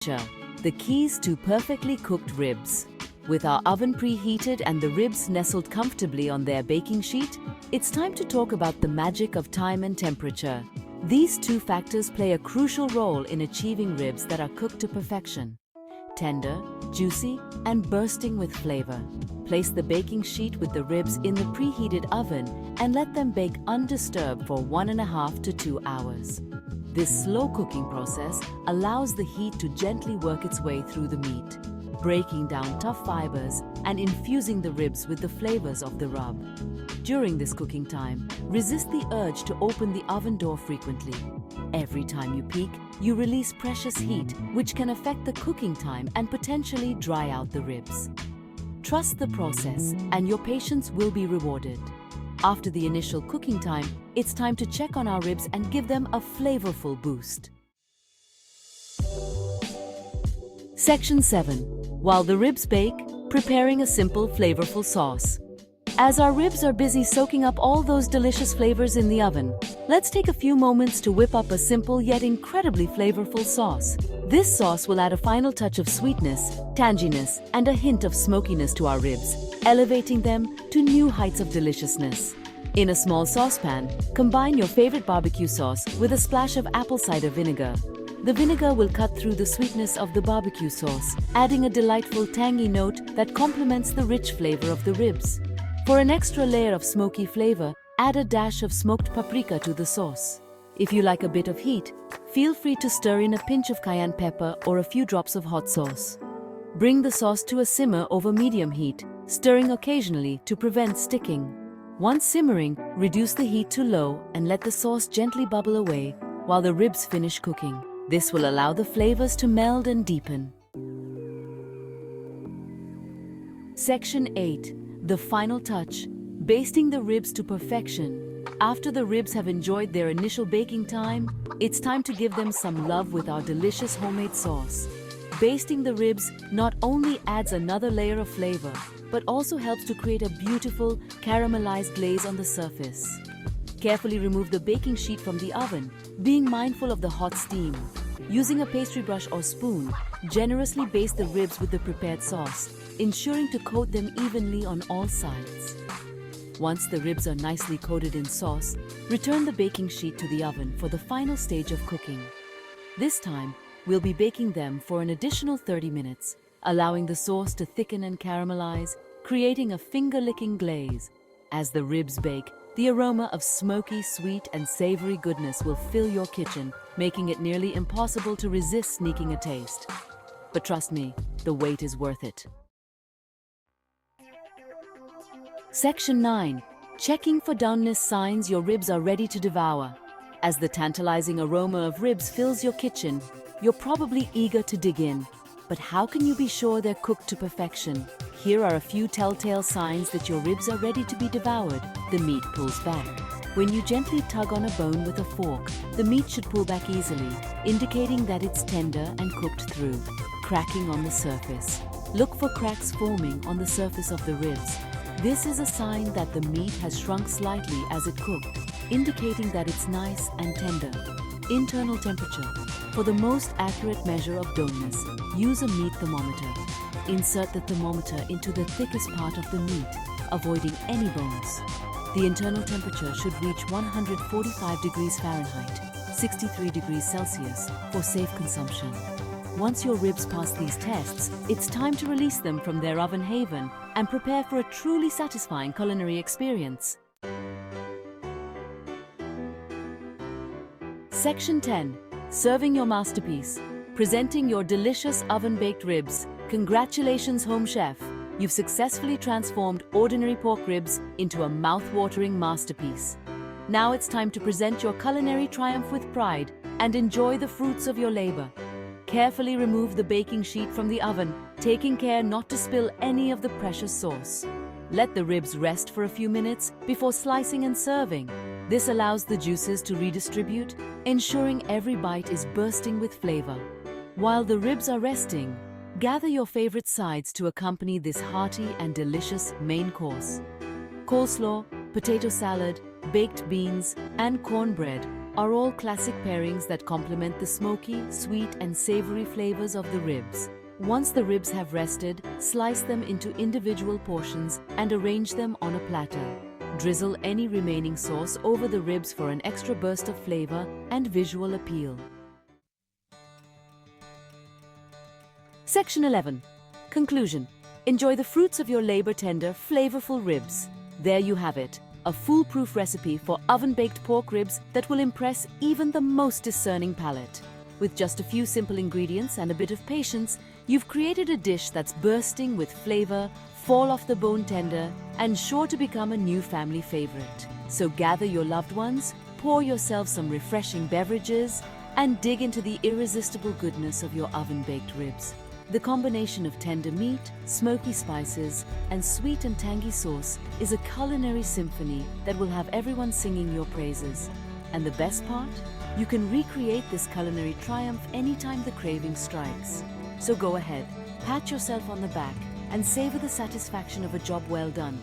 The keys to perfectly cooked ribs. With our oven preheated and the ribs nestled comfortably on their baking sheet, it's time to talk about the magic of time and temperature. These two factors play a crucial role in achieving ribs that are cooked to perfection. Tender, juicy, and bursting with flavor. Place the baking sheet with the ribs in the preheated oven and let them bake undisturbed for 1.5 to 2 hours. This slow cooking process allows the heat to gently work its way through the meat, breaking down tough fibers and infusing the ribs with the flavors of the rub. During this cooking time, resist the urge to open the oven door frequently. Every time you peek, you release precious heat, which can affect the cooking time and potentially dry out the ribs. Trust the process, and your patience will be rewarded. After the initial cooking time, it's time to check on our ribs and give them a flavorful boost. Section 7. While the ribs bake, preparing a simple flavorful sauce. As our ribs are busy soaking up all those delicious flavors in the oven, let's take a few moments to whip up a simple yet incredibly flavorful sauce. This sauce will add a final touch of sweetness, tanginess, and a hint of smokiness to our ribs, elevating them to new heights of deliciousness. In a small saucepan, combine your favorite barbecue sauce with a splash of apple cider vinegar. The vinegar will cut through the sweetness of the barbecue sauce, adding a delightful tangy note that complements the rich flavor of the ribs. For an extra layer of smoky flavor, add a dash of smoked paprika to the sauce. If you like a bit of heat, feel free to stir in a pinch of cayenne pepper or a few drops of hot sauce. Bring the sauce to a simmer over medium heat, stirring occasionally to prevent sticking. Once simmering, reduce the heat to low and let the sauce gently bubble away while the ribs finish cooking. This will allow the flavors to meld and deepen. Section 8. The final touch. Basting the ribs to perfection. After the ribs have enjoyed their initial baking time, it's time to give them some love with our delicious homemade sauce. Basting the ribs not only adds another layer of flavor, but also helps to create a beautiful caramelized glaze on the surface. Carefully remove the baking sheet from the oven, being mindful of the hot steam. Using a pastry brush or spoon, generously baste the ribs with the prepared sauce, ensuring to coat them evenly on all sides. Once the ribs are nicely coated in sauce, return the baking sheet to the oven for the final stage of cooking. This time, we'll be baking them for an additional 30 minutes, allowing the sauce to thicken and caramelize, creating a finger-licking glaze. As the ribs bake, the aroma of smoky, sweet, and savory goodness will fill your kitchen, making it nearly impossible to resist sneaking a taste. But trust me, the wait is worth it. Section 9. Checking for doneness signs your ribs are ready to devour. As the tantalizing aroma of ribs fills your kitchen, you're probably eager to dig in. But how can you be sure they're cooked to perfection? Here are a few telltale signs that your ribs are ready to be devoured. The meat pulls back. When you gently tug on a bone with a fork, the meat should pull back easily, indicating that it's tender and cooked through. Cracking on the surface. Look for cracks forming on the surface of the ribs. This is a sign that the meat has shrunk slightly as it cooked, indicating that it's nice and tender. Internal temperature. For the most accurate measure of doneness, use a meat thermometer. Insert the thermometer into the thickest part of the meat, avoiding any bones. The internal temperature should reach 145 degrees Fahrenheit, 63 degrees Celsius, for safe consumption. Once your ribs pass these tests, it's time to release them from their oven haven and prepare for a truly satisfying culinary experience. Section 10. Serving your masterpiece. Presenting your delicious oven-baked ribs. Congratulations, home chef! You've successfully transformed ordinary pork ribs into a mouth-watering masterpiece. Now it's time to present your culinary triumph with pride and enjoy the fruits of your labor. Carefully remove the baking sheet from the oven, taking care not to spill any of the precious sauce. Let the ribs rest for a few minutes before slicing and serving. This allows the juices to redistribute, ensuring every bite is bursting with flavor. While the ribs are resting, gather your favorite sides to accompany this hearty and delicious main course. Coleslaw, potato salad, baked beans, and cornbread are all classic pairings that complement the smoky, sweet, and savory flavors of the ribs. Once the ribs have rested, slice them into individual portions and arrange them on a platter. Drizzle any remaining sauce over the ribs for an extra burst of flavor and visual appeal. Section 11. Conclusion. Enjoy the fruits of your labor-tender, flavorful ribs. There you have it, a foolproof recipe for oven-baked pork ribs that will impress even the most discerning palate. With just a few simple ingredients and a bit of patience, you've created a dish that's bursting with flavor, fall-off-the-bone tender, and sure to become a new family favorite. So gather your loved ones, pour yourself some refreshing beverages, and dig into the irresistible goodness of your oven-baked ribs. The combination of tender meat, smoky spices, and sweet and tangy sauce is a culinary symphony that will have everyone singing your praises. And the best part? You can recreate this culinary triumph anytime the craving strikes. So go ahead, pat yourself on the back, and savor the satisfaction of a job well done.